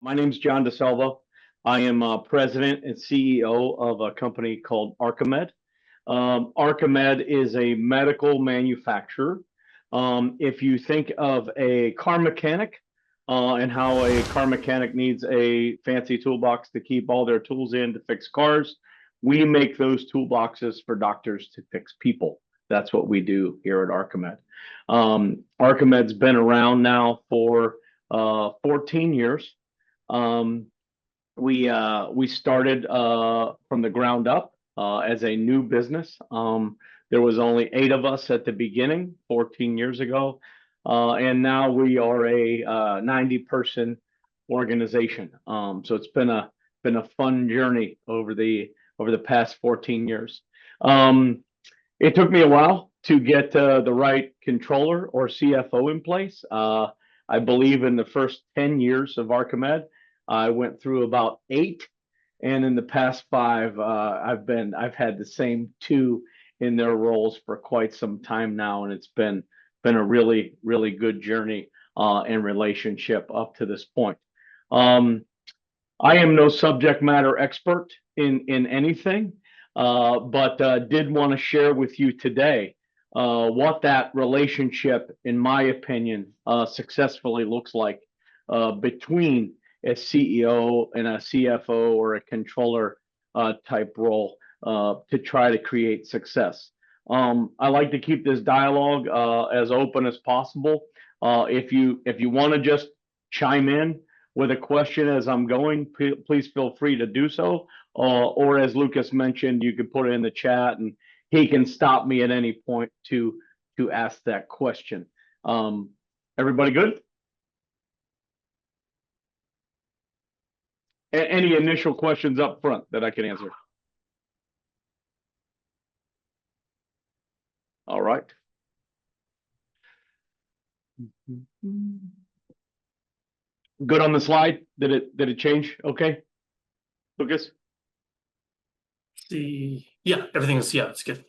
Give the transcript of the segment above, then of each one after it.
My name's John Desalvo. I am president and CEO of a company called Arcamed. Arcamed is a medical manufacturer. If you think of a car mechanic and how a car mechanic needs a fancy toolbox to keep all their tools in to fix cars, we make those toolboxes for doctors to fix people. That's what we do here at Arcamed. Arcamed's been around now for 14 years. Um, we started from the ground up as a new business. There was only 8 of us at the beginning, 14 years ago, and now we are a 90-person organization. So it's been a fun journey over the past 14 years. It took me a while to get the right controller or CFO in place. I believe in the first 10 years of Arcamed, I went through about 8, and in the past 5, I've had the same 2 in their roles for quite some time now, and it's been a really good journey and relationship up to this point. I am no subject matter expert in anything, but did want to share with you today what that relationship, in my opinion, successfully looks like between a CEO and a CFO or a controller type role to try to create success. I like to keep this dialogue as open as possible. If you want to just chime in with a question as I'm going, please feel free to do so. Or as Lucas mentioned, you could put it in the chat and he can stop me at any point to ask that question. Everybody good? Any initial questions up front that I can answer? All right. Good on the slide? Did it change? Okay. Lucas? Yeah, it's good.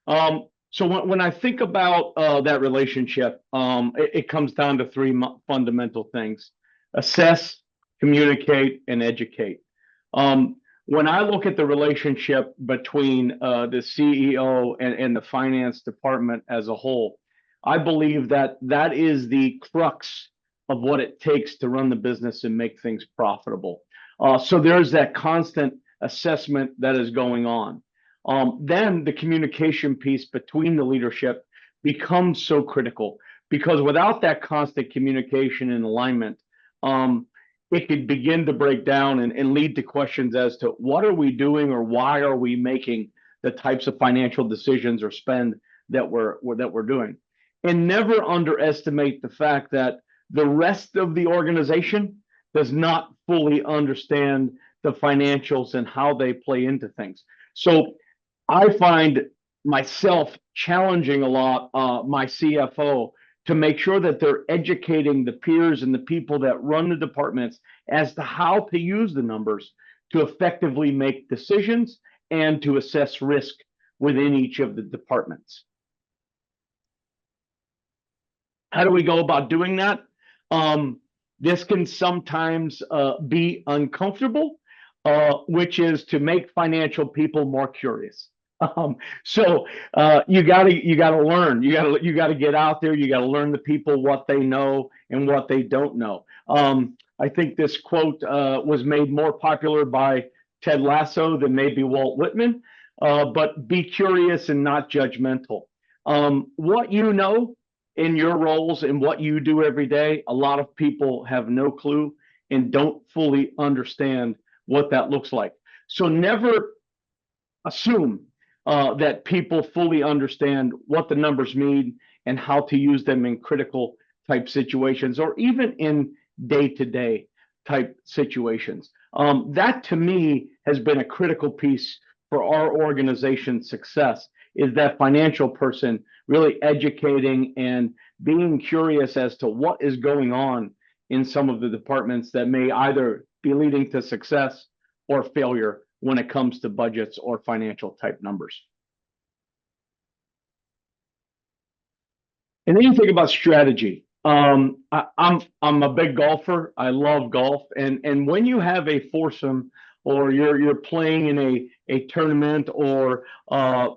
So when I think about that relationship, it comes down to 3 fundamental things: assess, communicate, and educate. When I look at the relationship between the CEO and the finance department as a whole, I believe that that is the crux of what it takes to run the business and make things profitable. So there's that constant assessment that is going on. Then the communication piece between the leadership becomes so critical, because without that constant communication and alignment, it could begin to break down and lead to questions as to what are we doing or why are we making the types of financial decisions or spend that we're doing. And never underestimate the fact that the rest of the organization does not fully understand the financials and how they play into things. So I find myself challenging a lot my CFO to make sure that they're educating the peers and the people that run the departments as to how to use the numbers to effectively make decisions and to assess risk within each of the departments. How do we go about doing that? This can sometimes be uncomfortable, which is to make financial people more curious. So you gotta learn. You gotta get out there. You gotta learn the people, what they know and what they don't know. I think this quote was made more popular by Ted Lasso than maybe Walt Whitman. But be curious and not judgmental. What you know in your roles and what you do every day, a lot of people have no clue and don't fully understand what that looks like. So never assume that people fully understand what the numbers mean and how to use them in critical type situations or even in day-to-day type situations. That to me has been a critical piece for our organization's success, is that financial person really educating and being curious as to what is going on in some of the departments that may either be leading to success or failure when it comes to budgets or financial type numbers. And then you think about strategy. I'm a big golfer. I love golf, and when you have a foursome, or you're playing in a tournament, or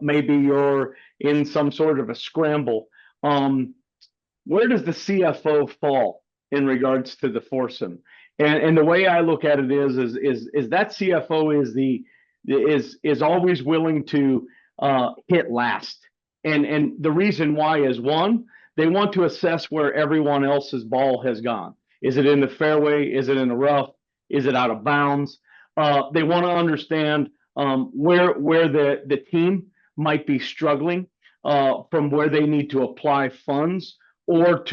maybe you're in some sort of a scramble, where does the CFO fall in regards to the foursome? And the way I look at it is that CFO is always willing to hit last. And the reason why is, one, they want to assess where everyone else's ball has gone. Is it in the fairway? Is it in the rough? Is it out of bounds? They want to understand where the team might be struggling, from where they need to apply funds, or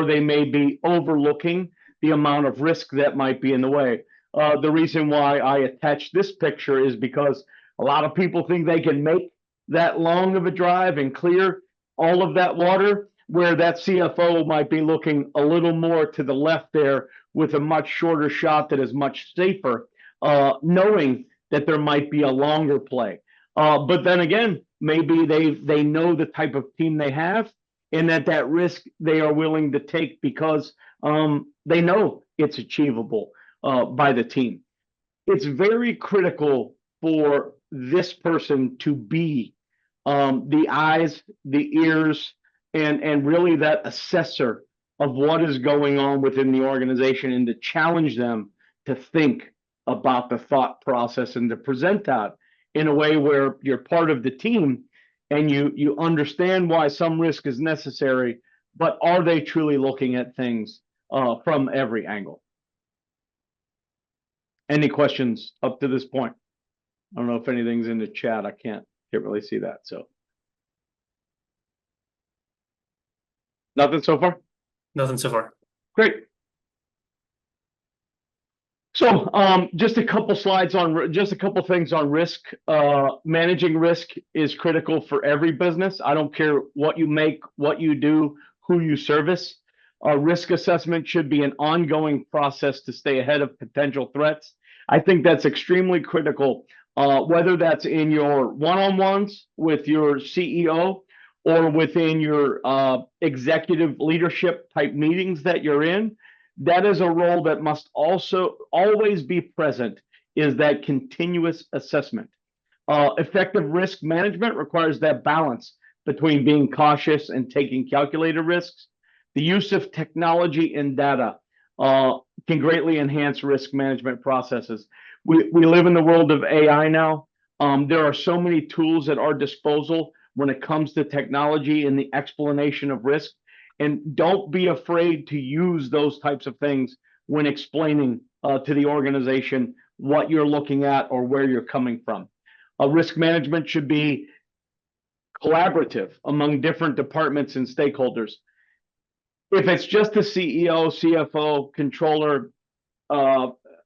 they may be overlooking the amount of risk that might be in the way. The reason why I attach this picture is because a lot of people think they can make that long of a drive and clear all of that water, where that CFO might be looking a little more to the left there with a much shorter shot that is much safer, knowing that there might be a longer play. But then again, maybe they know the type of team they have, and that risk they are willing to take because they know it's achievable by the team. It's very critical for this person to be the eyes, the ears, and really that assessor of what is going on within the organization, and to challenge them to think about the thought process and to present that in a way where you're part of the team and you understand why some risk is necessary, but are they truly looking at things from every angle? Any questions up to this point? I don't know if anything's in the chat. I can't really see that. So nothing so far? Nothing so far. Great. So just a couple slides on just a couple things on risk. Managing risk is critical for every business. I don't care what you make, what you do, who you service. Risk assessment should be an ongoing process to stay ahead of potential threats. I think that's extremely critical, whether that's in your one-on-ones with your CEO or within your executive leadership type meetings that you're in. That is a role that must also always be present, is that continuous assessment. Effective risk management requires that balance between being cautious and taking calculated risks. The use of technology and data can greatly enhance risk management processes. We live in the world of AI now. There are so many tools at our disposal when it comes to technology and the explanation of risk. And don't be afraid to use those types of things when explaining to the organization what you're looking at or where you're coming from. Risk management should be collaborative among different departments and stakeholders. If it's just the CEO, CFO, controller,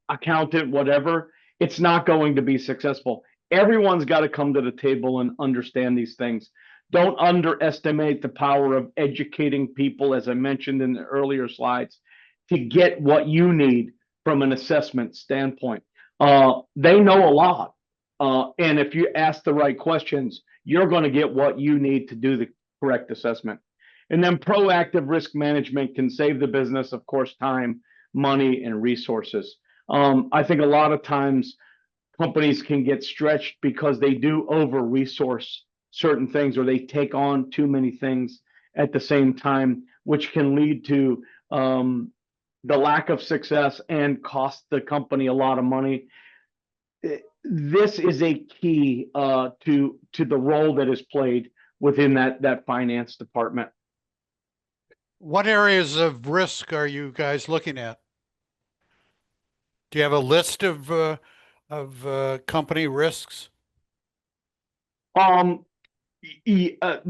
accountant, whatever, it's not going to be successful. Everyone's got to come to the table and understand these things. Don't underestimate the power of educating people, as I mentioned in the earlier slides, to get what you need from an assessment standpoint. They know a lot. And if you ask the right questions, you're going to get what you need to do the correct assessment. And then proactive risk management can save the business, of course, time, money, and resources. I think a lot of times companies can get stretched because they do over-resource certain things, or they take on too many things at the same time, which can lead to the lack of success and cost the company a lot of money. This is a key to the role that is played within that finance department. What areas of risk are you guys looking at? Do you have a list of company risks? The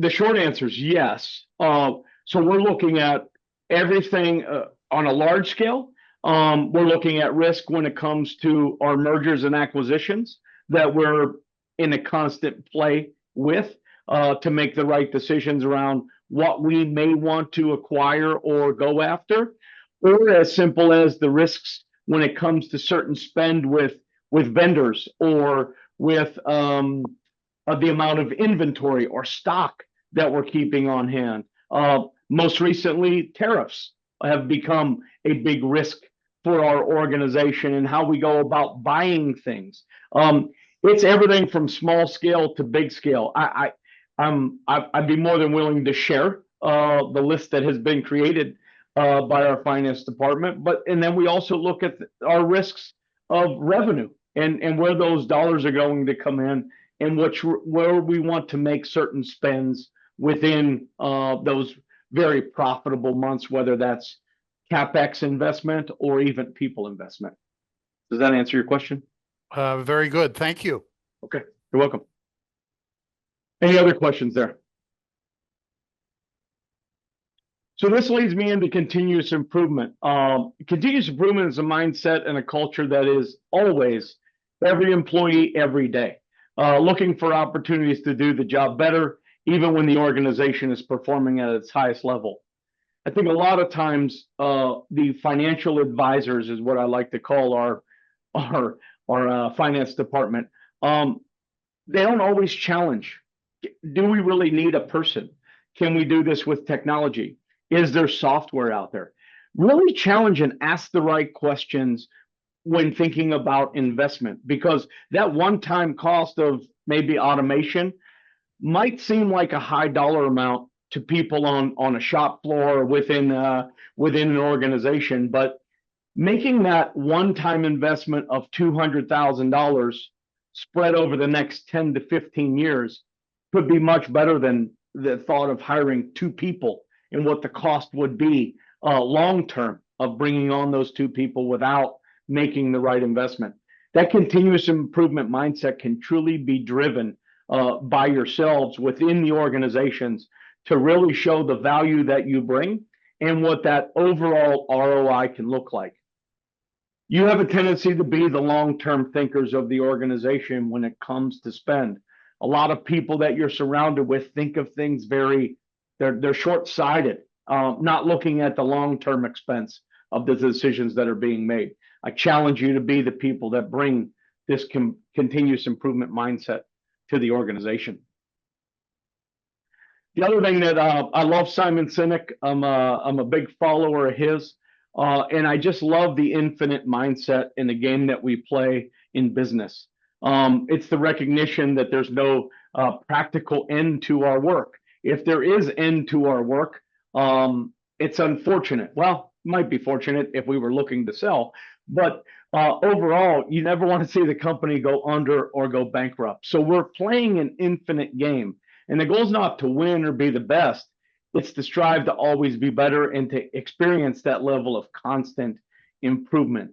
short answer is yes. So we're looking at everything on a large scale. We're looking at risk when it comes to our mergers and acquisitions that we're in a constant play with to make the right decisions around what we may want to acquire or go after, or as simple as the risks when it comes to certain spend with vendors, or with the amount of inventory or stock that we're keeping on hand. Most recently, tariffs. have become a big risk for our organization and how we go about buying things. It's everything from small scale to big scale. I'd be more than willing to share the list that has been created by our finance department, and then we also look at our risks of revenue and where those dollars are going to come in and where we want to make certain spends within those very profitable months, whether that's CapEx investment or even people investment. Does that answer your question? Very good. Thank you. Okay, you're welcome. Any other questions there? So this leads me into continuous improvement. Continuous improvement is a mindset and a culture that is always every employee, every day, looking for opportunities to do the job better, even when the organization is performing at its highest level. I think a lot of times the financial advisors is what I like to call our finance department. They don't always challenge. Do we really need a person? Can we do this with technology? Is there software out there? Really challenge and ask the right questions when thinking about investment, because that one-time cost of maybe automation might seem like a high dollar amount to people on a shop floor or within an organization, but making that one-time investment of $200,000 spread over the next 10 to 15 years could be much better than the thought of hiring two people and what the cost would be long-term of bringing on those two people without making the right investment. That continuous improvement mindset can truly be driven by yourselves within the organizations to really show the value that you bring and what that overall ROI can look like. You have a tendency to be the long-term thinkers of the organization when it comes to spend. A lot of people that you're surrounded with think of things they're short-sighted, not looking at the long-term expense of the decisions that are being made. I challenge you to be the people that bring this continuous improvement mindset to the organization. The other thing that I love Simon Sinek. I'm a big follower of his, and I just love the infinite mindset in the game that we play in business. It's the recognition that there's no practical end to our work. If there is end to our work, it's unfortunate. Well, it might be fortunate if we were looking to sell, but overall, you never want to see the company go under or go bankrupt. So we're playing an infinite game, and the goal is not to win or be the best. It's to strive to always be better and to experience that level of constant improvement.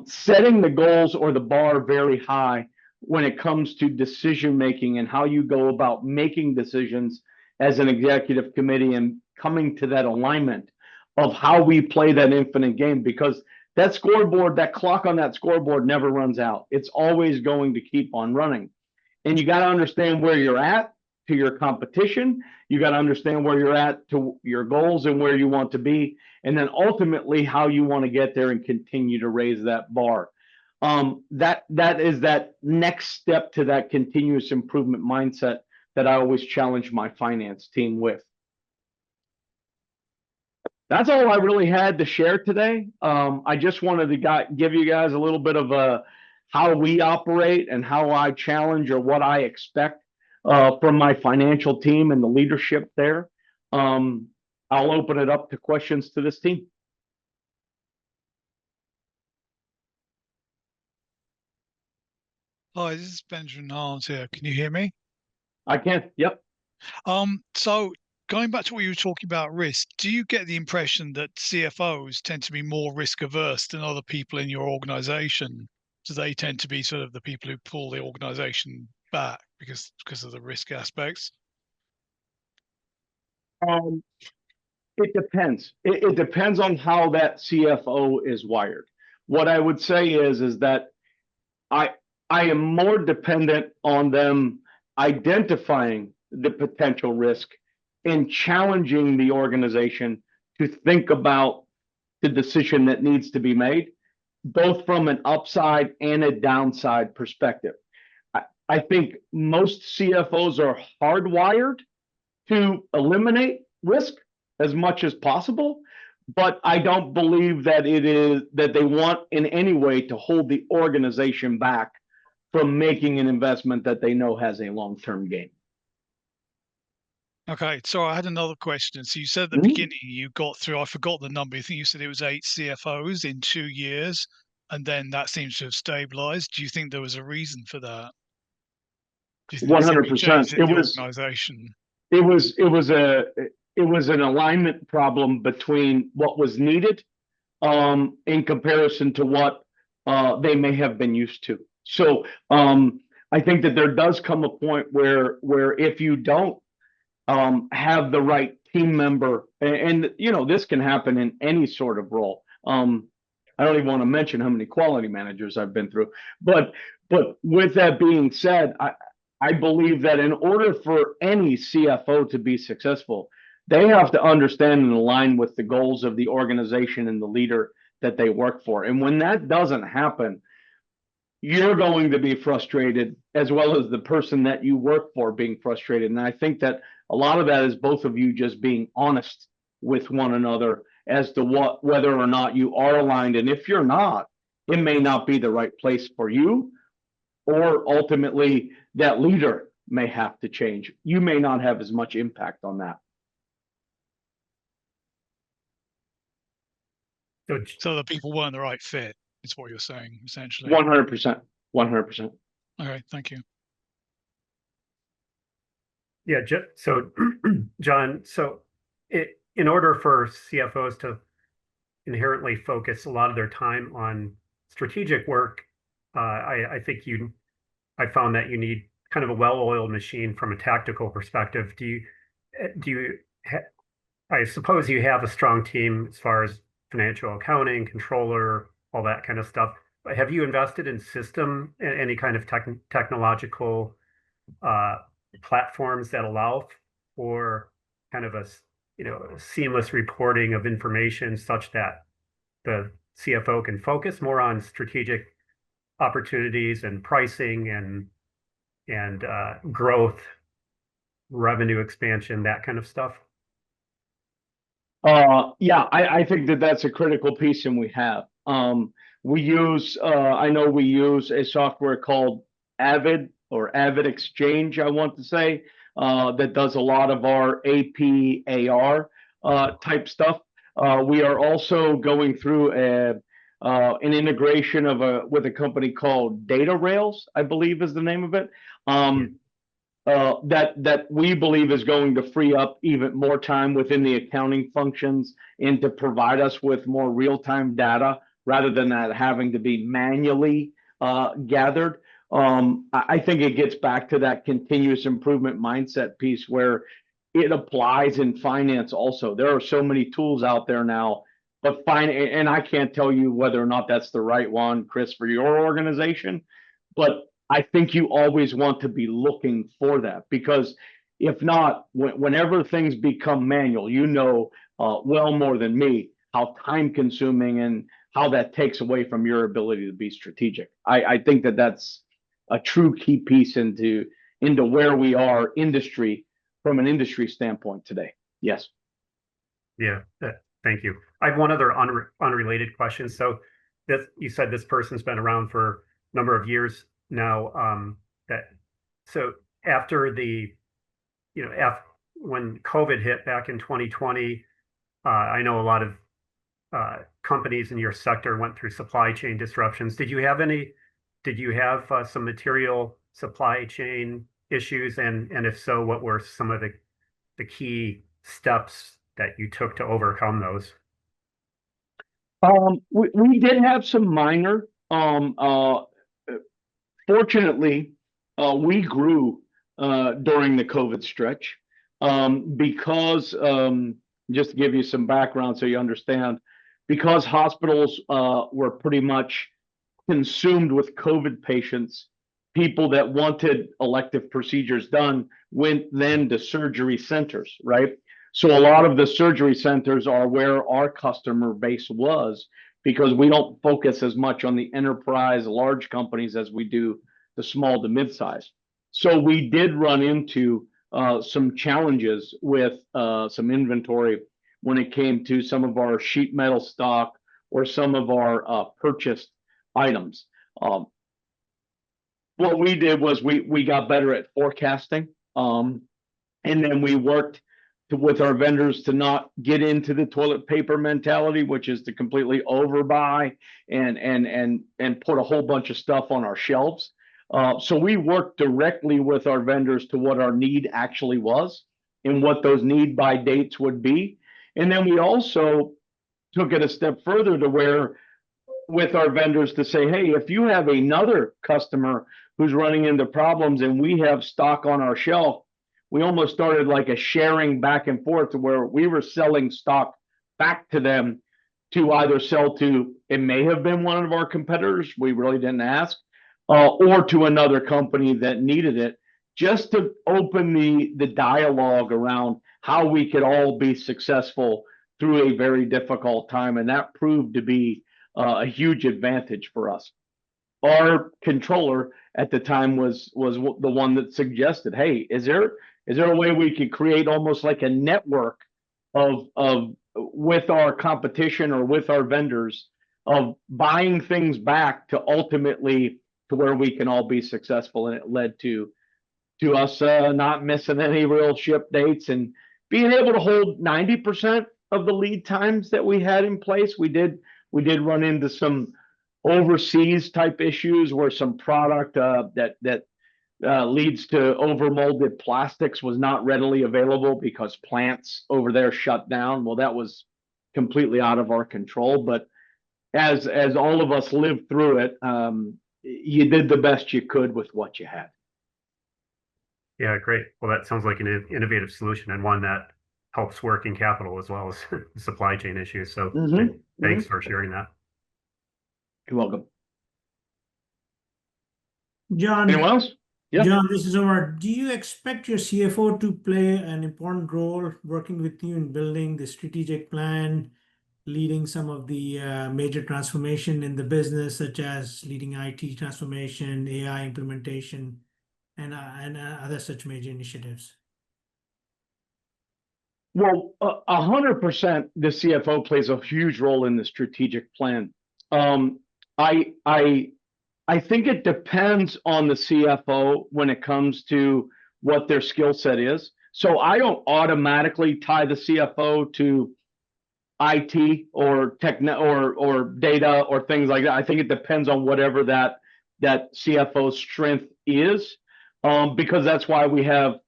Setting the goals or the bar very high when it comes to decision making and how you go about making decisions as an executive committee and coming to that alignment of how we play that infinite game, because that scoreboard, that clock on that scoreboard never runs out. It's always going to keep on running. And you got to understand where you're at to your competition. You got to understand where you're at to your goals and where you want to be. And then ultimately how you want to get there and continue to raise that bar. That is that next step to that continuous improvement mindset that I always challenge my finance team with. That's all I really had to share today. I just wanted to give you guys a little bit of how we operate and how I challenge or what I expect from my financial team and the leadership there. I'll open it up to questions to this team. Hi, this is Benjamin Arms here. Can you hear me? I can. Yep. So going back to what you were talking about risk, do you get the impression that CFOs tend to be more risk averse than other people in your organization? Do they tend to be sort of the people who pull the organization back because of the risk aspects? It depends. It depends on how that CFO is wired. What I would say is that I am more dependent on them identifying the potential risk and challenging the organization to think about the decision that needs to be made, both from an upside and a downside perspective. I think most CFOs are hardwired to eliminate risk as much as possible, but I don't believe that it is that they want in any way to hold the organization back from making an investment that they know has a long-term gain. Okay, so I had another question. So you said at the Mhm. beginning you got through, I forgot the number. I think you said it was 8 CFOs in 2 years, and then that seems to have stabilized. Do you think there was a reason for that? Do you think there's any 100%. change in It the was organization? it was it was a it was an alignment problem between what was needed in comparison to what they may have been used to. So I think that there does come a point where if you don't have the right team member, and you know this can happen in any sort of role. I don't even want to mention how many quality managers I've been through, but with that being said, I believe that in order for any CFO to be successful, they have to understand and align with the goals of the organization and the leader that they work for. And when that doesn't happen, you're going to be frustrated as well as the person that you work for being frustrated. And I think that a lot of that is both of you just being honest with one another as to whether or not you are aligned. And if you're not, it may not be the right place for you, or ultimately that leader may have to change. You may not have as much impact on that. So the people weren't the right fit, is what you're saying, essentially. 100%. 100%. Okay, thank you. Yeah, so John, so in order for CFOs to inherently focus a lot of their time on strategic work, I think I found that you need kind of a well-oiled machine from a tactical perspective. I suppose you have a strong team as far as financial accounting, controller, all that kind of stuff. But have you invested in any kind of technological platforms that allow for kind of a seamless reporting of information such that the CFO can focus more on strategic opportunities and pricing and growth, revenue expansion, that kind of stuff? Yeah, I think that that's a critical piece, and we have. We use, I know we use a software called Avid or Avid Exchange, I want to say, that does a lot of our APAR type stuff. We are also going through an integration with a company called Data Rails, I believe is the name of it. That we believe is going to free up even more time within the accounting functions and to provide us with more real-time data rather than that having to be manually gathered. I think it gets back to that continuous improvement mindset piece where it applies in finance also. There are so many tools out there now, but and I can't tell you whether or not that's the right one, Chris, for your organization, but I think you always want to be looking for that, because if not, whenever things become manual, you know well more than me how time consuming and how that takes away from your ability to be strategic. I think that that's a true key piece into where we are from an industry standpoint today. Yes. Yeah, thank you. I have one other unrelated question. So you said this person's been around for a number of years now. So after when COVID hit back in 2020, I know a lot of companies in your sector went through supply chain disruptions. Did you have some material supply chain issues? And if so, what were some of the key steps that you took to overcome those? We did have some minor. Fortunately, we grew during the COVID stretch because, just to give you some background so you understand, because hospitals were pretty much consumed with COVID patients. People that wanted elective procedures done went then to surgery centers, right? So a lot of the surgery centers are where our customer base was, because we don't focus as much on the enterprise large companies as we do the small to mid-size. So we did run into some challenges with some inventory when it came to some of our sheet metal stock or some of our purchased items. What we did was we got better at forecasting, and then we worked with our vendors to not get into the toilet paper mentality, which is to completely overbuy and put a whole bunch of stuff on our shelves. So we worked directly with our vendors to what our need actually was and what those need by dates would be. And then we also took it a step further to where with our vendors to say, hey, if you have another customer who's running into problems and we have stock on our shelf, we almost started like a sharing back and forth to where we were selling stock back to them to either sell to, it may have been one of our competitors, we really didn't ask, or to another company that needed it, just to open the dialogue around how we could all be successful through a very difficult time. And that proved to be a huge advantage for us. Our controller at the time was the one that suggested, hey, is there a way we could create almost like a network of with our competition or with our vendors of buying things back to ultimately to where we can all be successful. And it led to us not missing any real ship dates and being able to hold 90% of the lead times that we had in place. We did run into some overseas type issues where some product that leads to overmolded plastics was not readily available because plants over there shut down. Well, that was completely out of our control. But as all of us lived through it, you did the best you could with what you had. Yeah, great. Well, that sounds like an innovative solution and one that helps working capital as well as supply chain issues. So thanks for sharing that. You're welcome. John, Anyone else? Yeah. John, this is Omar. Do you expect your CFO to play an important role working with you in building the strategic plan, leading some of the major transformation in the business, such as leading IT transformation, AI implementation, and other such major initiatives? Well, 100% the CFO plays a huge role in the strategic plan. I think it depends on the CFO when it comes to what their skill set is. So I don't automatically tie the CFO to IT or or data or things like that. I think it depends on whatever that CFO's strength is, because that's why we have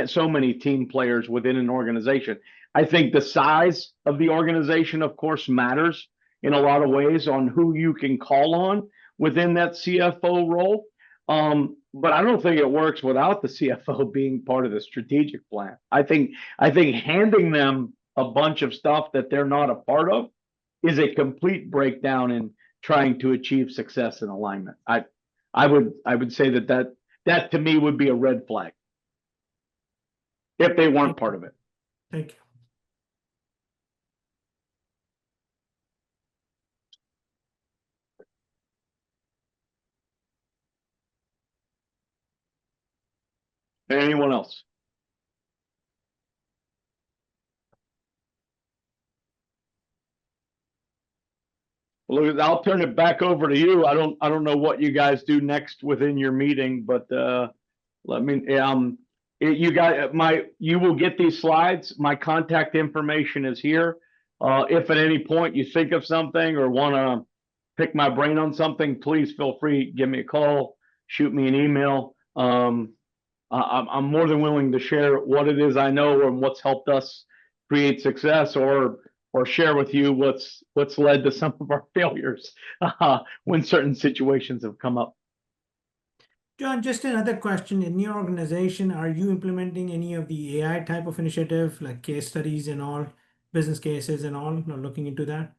so many team players within an organization. I think the size of the organization, of course, matters in a lot of ways on who you can call on within that CFO role. But I don't think it works without the CFO being part of the strategic plan. I think handing them a bunch of stuff that they're not a part of is a complete breakdown in trying to achieve success and alignment. I would say that to me would be a red flag if they weren't part of it. Thank you. Anyone else? Well, I'll turn it back over to you. I don't know what you guys do next within your meeting, but let me you will get these slides. My contact information is here. If at any point you think of something or want to pick my brain on something, please feel free, give me a call, shoot me an email. I'm more than willing to share what it is I know and what's helped us create success, or share with you what's led to some of our failures when certain situations have come up. John, just another question. In your organization, are you implementing any of the AI type of initiative, like case studies and all, business cases and all, or looking into that?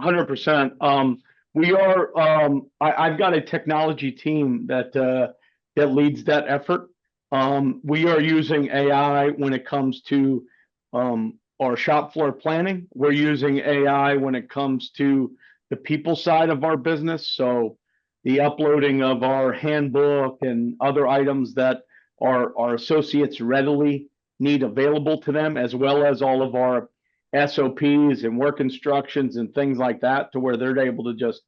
100%. We are. I've got a technology team that leads that effort. We are using AI when it comes to our shop floor planning. We're using AI when it comes to the people side of our business. So the uploading of our handbook and other items that our associates readily need available to them, as well as all of our SOPs and work instructions and things like that to where they're able to just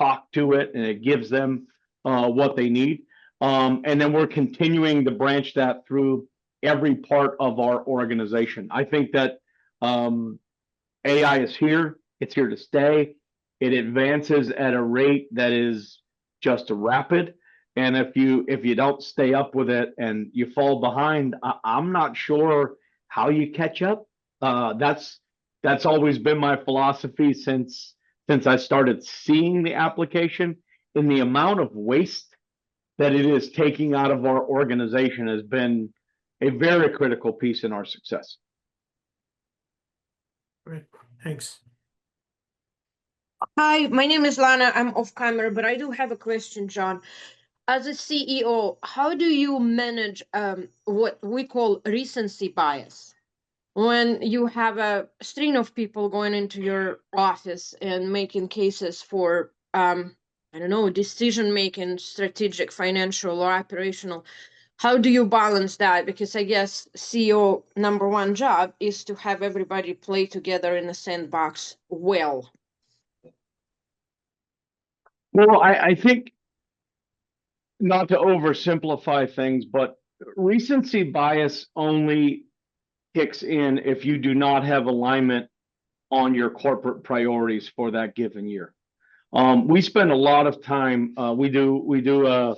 talk to it and it gives them what they need. And then we're continuing to branch that through every part of our organization. I think that AI is here. It's here to stay. It advances at a rate that is just rapid. And if you don't stay up with it and you fall behind, I'm not sure how you catch up. That's always been my philosophy since I started seeing the application. And the amount of waste that it is taking out of our organization has been a very critical piece in our success. Great, thanks. Hi, my name is Lana. I'm off camera, but I do have a question, John. As a CEO, how do you manage what we call recency bias? When you have a string of people going into your office and making cases for, I don't know, decision-making, strategic, financial, or operational, how do you balance that? Because I guess CEO number one job is to have everybody play together in a sandbox well. Well, I think, not to oversimplify things, but recency bias only kicks in if you do not have alignment on your corporate priorities for that given year. We spend a lot of time, we do a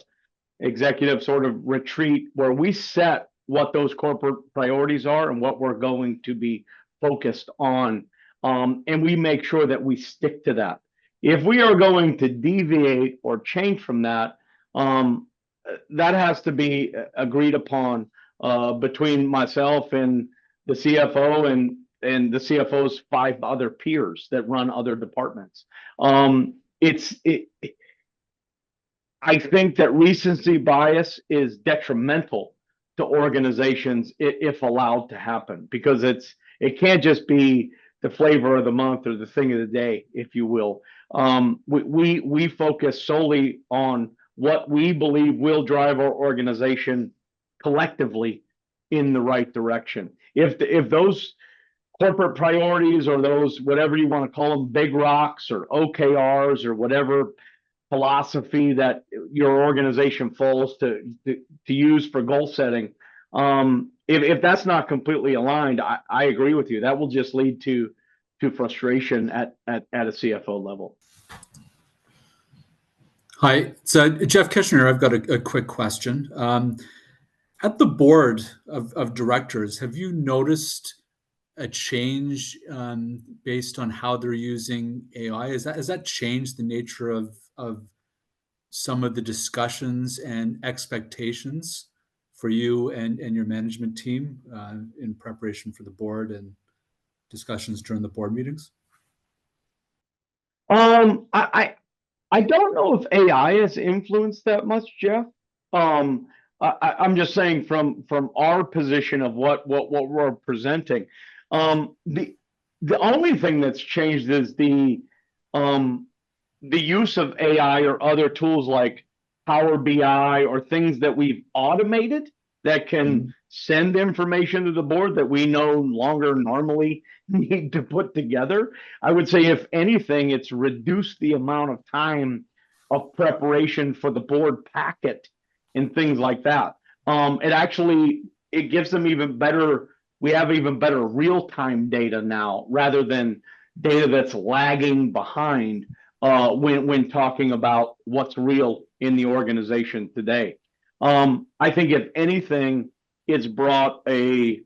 executive sort of retreat where we set what those corporate priorities are and what we're going to be focused on. And we make sure that we stick to that. If we are going to deviate or change from that, that has to be agreed upon between myself and the CFO and the CFO's 5 other peers that run other departments. I think that recency bias is detrimental to organizations if allowed to happen, because it can't just be the flavor of the month or the thing of the day, if you will. We focus solely on what we believe will drive our organization collectively in the right direction. If those corporate priorities or those, whatever you want to call them, big rocks or OKRs or whatever philosophy that your organization falls to use for goal setting, if that's not completely aligned, I agree with you. That will just lead to frustration at a CFO level. Hi, so Jeff Kishner. I've got a quick question. At the board of directors, have you noticed a change based on how they're using AI? Has that changed the nature of some of the discussions and expectations for you and your management team in preparation for the board and discussions during the board meetings? I don't know if AI has influenced that much, Jeff. I'm just saying from our position of what we're presenting. The only thing that's changed is the use of AI or other tools like Power BI or things that we've automated that can send information to the board that we no longer normally need to put together. I would say, if anything, it's reduced the amount of time of preparation for the board packet and things like that. It gives them even better. We have even better real-time data now, rather than data that's lagging behind when talking about what's real in the organization today. I think, if anything, it's brought a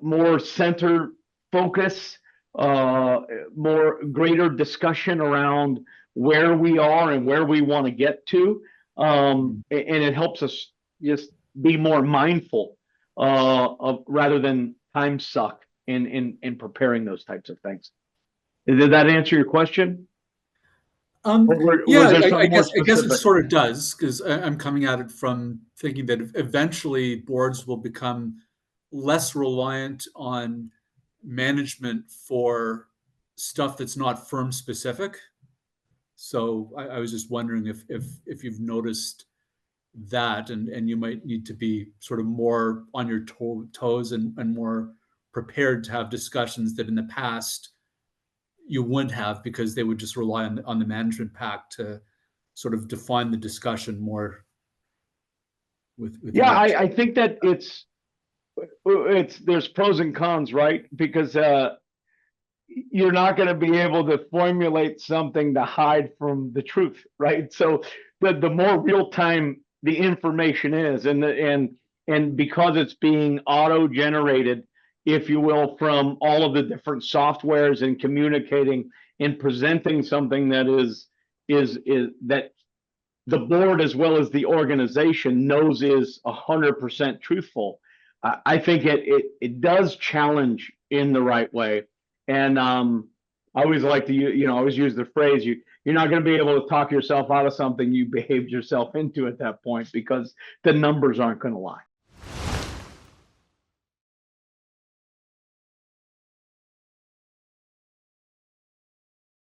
more centered focus, greater discussion around where we are and where we want to get to, and it helps us just be more mindful of, rather than time suck in preparing those types of things. Did that answer your question? Yeah, I guess it sort of does, because I'm coming at it from thinking that eventually boards will become less reliant on management for stuff that's not firm specific. So I was just wondering if you've noticed that, and you might need to be sort of more on your toes and more prepared to have discussions that in the past you wouldn't have, because they would just rely on the management pack to sort of define the discussion more with Yeah, you. I think that it's there's pros and cons, right? Because you're not going to be able to formulate something to hide from the truth, right? So the more real time the information is, and because it's being auto generated, if you will, from all of the different softwares and communicating and presenting something that is that the board as well as the organization knows is 100% truthful. I think it does challenge in the right way. And I always like to always use the phrase, you're not going to be able to talk yourself out of something you behaved yourself into at that point, because the numbers aren't going to lie.